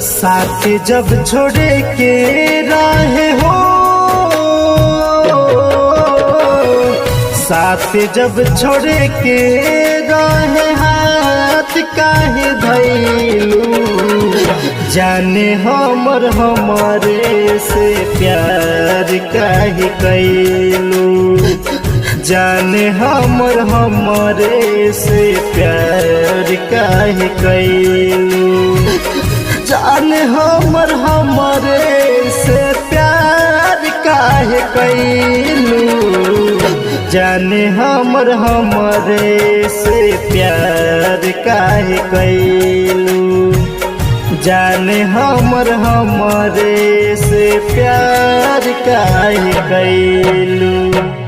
साथ जब छोड़े के राहे हो, साथ जब छोड़े के राहे हाथ काहे धैलू। जाने हमर हमारे से प्यार काहे कैलू। जाने हमर हमारे से प्यार काहे कैलू। जाने हमर हमारे से प्यार काहे कैलू। जाने हमर हमारे से प्यार काहे कैलू। जाने हमर हमारे से प्यार काहे कैलू।